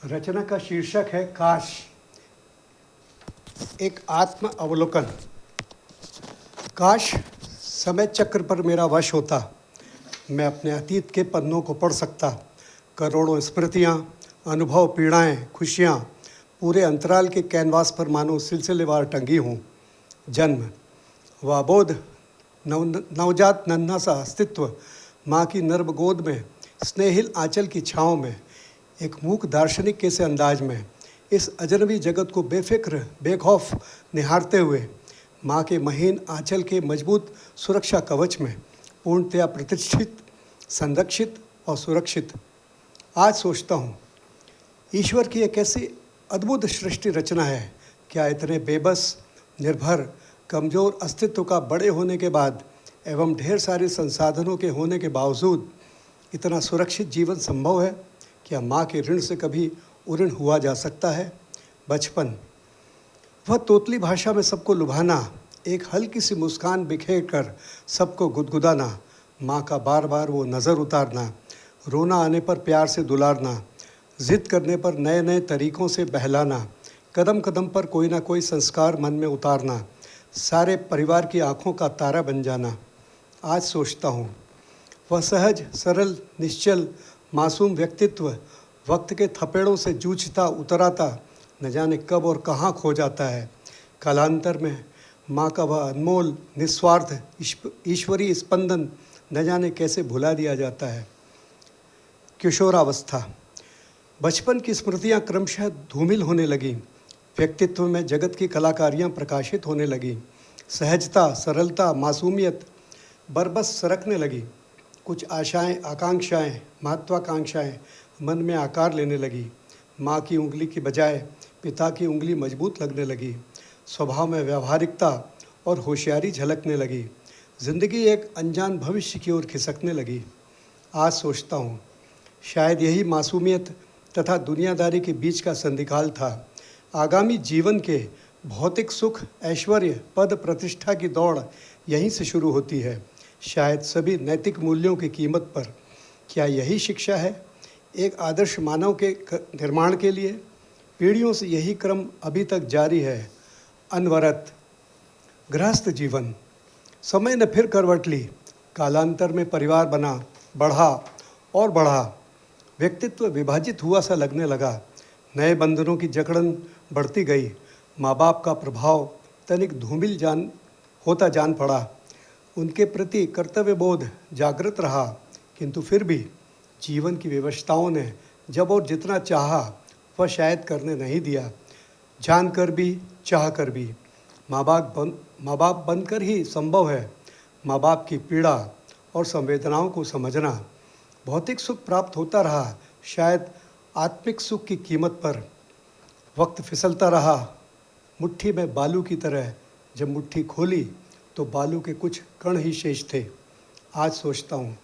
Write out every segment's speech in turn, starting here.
रचना का शीर्षक है काश। एक आत्म अवलोकन। काश समय चक्र पर मेरा वश होता, मैं अपने अतीत के पन्नों को पढ़ सकता। करोड़ों स्मृतियाँ, अनुभव, पीड़ाएँ, खुशियाँ पूरे अंतराल के कैनवास पर मानो सिलसिलेवार टंगी हों। जन्म, वह बोध, नवजात नन्हा सा अस्तित्व, माँ की नर्म गोद में, स्नेहिल आंचल की छाँव में, एक मूक दार्शनिक के से अंदाज में, इस अजनबी जगत को बेफिक्र बेखौफ निहारते हुए, माँ के महीन आंचल के मजबूत सुरक्षा कवच में, पूर्णतया प्रतिष्ठित, संरक्षित और सुरक्षित। आज सोचता हूँ, ईश्वर की एक ऐसी अद्भुत सृष्टि रचना है। क्या इतने बेबस, निर्भर, कमज़ोर अस्तित्व का बड़े होने के बाद एवं ढेर सारे संसाधनों के होने के बावजूद इतना सुरक्षित जीवन संभव है? क्या माँ के ऋण से कभी उऋण हुआ जा सकता है? बचपन, वह तोतली भाषा में सबको लुभाना, एक हल्की सी मुस्कान बिखेर कर सबको गुदगुदाना, माँ का बार बार वो नज़र उतारना, रोना आने पर प्यार से दुलारना, ज़िद करने पर नए नए तरीक़ों से बहलाना, कदम कदम पर कोई ना कोई संस्कार मन में उतारना, सारे परिवार की आँखों का तारा बन जाना। आज सोचता हूँ, वह सहज, सरल, निश्चल, मासूम व्यक्तित्व वक्त के थपेड़ों से जूझता उतराता न जाने कब और कहाँ खो जाता है। कालांतर में माँ का वह अनमोल, निस्वार्थ, ईश्वरीय स्पंदन न जाने कैसे भुला दिया जाता है। किशोरावस्था, बचपन की स्मृतियाँ क्रमशः धूमिल होने लगीं। व्यक्तित्व में जगत की कलाकारियाँ प्रकाशित होने लगीं। सहजता, सरलता, मासूमियत बरबस सरकने लगी। कुछ आशाएं, आकांक्षाएं, महत्वाकांक्षाएं मन में आकार लेने लगी। माँ की उंगली की बजाय पिता की उंगली मजबूत लगने लगी। स्वभाव में व्यावहारिकता और होशियारी झलकने लगी। जिंदगी एक अनजान भविष्य की ओर खिसकने लगी। आज सोचता हूँ, शायद यही मासूमियत तथा दुनियादारी के बीच का संधिकाल था। आगामी जीवन के भौतिक सुख, ऐश्वर्य, पद, प्रतिष्ठा की दौड़ यहीं से शुरू होती है, शायद सभी नैतिक मूल्यों की कीमत पर। क्या यही शिक्षा है एक आदर्श मानव के निर्माण के लिए? पीढ़ियों से यही क्रम अभी तक जारी है। अनवरत गृहस्थ जीवन, समय ने फिर करवट ली। कालांतर में परिवार बना, बढ़ा और बढ़ा। व्यक्तित्व विभाजित हुआ सा लगने लगा। नए बंधनों की जकड़न बढ़ती गई। माँ बाप का प्रभाव तनिक धूमिल होता जान पड़ा। उनके प्रति कर्तव्य बोध जागृत रहा, किंतु फिर भी जीवन की विवशताओं ने जब और जितना चाहा वह शायद करने नहीं दिया। जानकर भी, चाह कर भी। माँ बाप बनकर ही संभव है माँ बाप की पीड़ा और संवेदनाओं को समझना। भौतिक सुख प्राप्त होता रहा, शायद आत्मिक सुख की कीमत पर। वक्त फिसलता रहा, मुट्ठी में बालू की तरह। जब मुट्ठी खोली तो बालू के कुछ कण ही शेष थे। आज सोचता हूँ,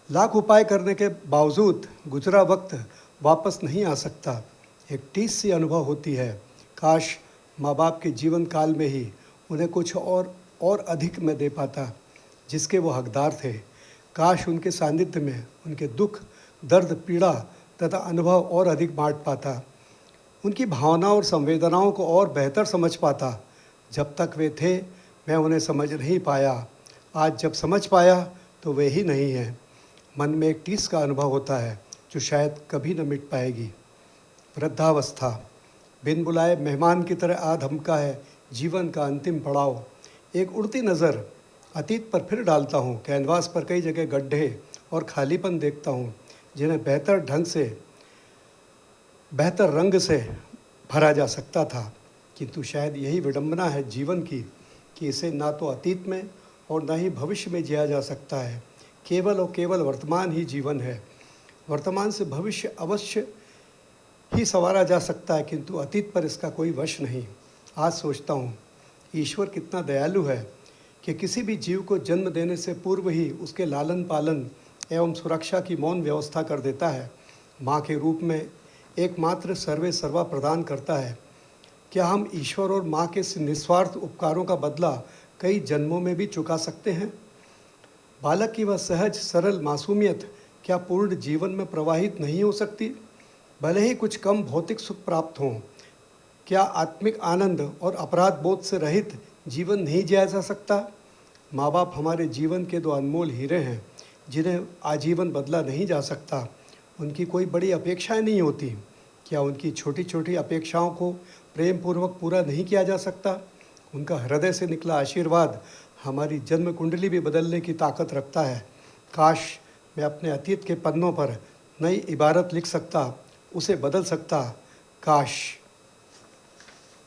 लाख उपाय करने के बावजूद गुजरा वक्त वापस नहीं आ सकता। एक टीस सी अनुभव होती है, काश माँ बाप के जीवन काल में ही उन्हें कुछ और अधिक मैं दे पाता जिसके वो हकदार थे। काश उनके सानिध्य में उनके दुख, दर्द, पीड़ा तथा अनुभव और अधिक बांट पाता। उनकी भावनाओं और संवेदनाओं को और बेहतर समझ पाता। जब तक वे थे मैं उन्हें समझ नहीं पाया। आज जब समझ पाया तो वे ही नहीं हैं। मन में एक टीस का अनुभव होता है जो शायद कभी न मिट पाएगी। वृद्धावस्था, बिन बुलाए मेहमान की तरह आ धमका है जीवन का अंतिम पड़ाव। एक उड़ती नज़र अतीत पर फिर डालता हूँ। कैनवास पर कई जगह गड्ढे और खालीपन देखता हूँ जिन्हें बेहतर रंग से भरा जा सकता था। किंतु शायद यही विडंबना है जीवन की कि इसे ना तो अतीत में और न ही भविष्य में जिया जा सकता है। केवल और केवल वर्तमान ही जीवन है। वर्तमान से भविष्य अवश्य ही संवारा जा सकता है, किंतु अतीत पर इसका कोई वश नहीं। आज सोचता हूँ, ईश्वर कितना दयालु है कि किसी भी जीव को जन्म देने से पूर्व ही उसके लालन पालन एवं सुरक्षा की मौन व्यवस्था कर देता है। माँ के रूप में एकमात्र सर्वे सर्वा प्रदान करता है। क्या हम ईश्वर और माँ के निस्वार्थ उपकारों का बदला कई जन्मों में भी चुका सकते हैं? बालक की वह सहज, सरल मासूमियत क्या पूर्ण जीवन में प्रवाहित नहीं हो सकती? भले ही कुछ कम भौतिक सुख प्राप्त हों, क्या आत्मिक आनंद और अपराध बोध से रहित जीवन नहीं जिया जा सकता? माँ बाप हमारे जीवन के दो अनमोल हीरे हैं जिन्हें आजीवन बदला नहीं जा सकता। उनकी कोई बड़ी अपेक्षाएं नहीं होती। क्या उनकी छोटी छोटी अपेक्षाओं को प्रेम पूर्वक पूरा नहीं किया जा सकता? उनका हृदय से निकला आशीर्वाद हमारी जन्म कुंडली भी बदलने की ताकत रखता है। काश मैं अपने अतीत के पन्नों पर नई इबारत लिख सकता, उसे बदल सकता। काश।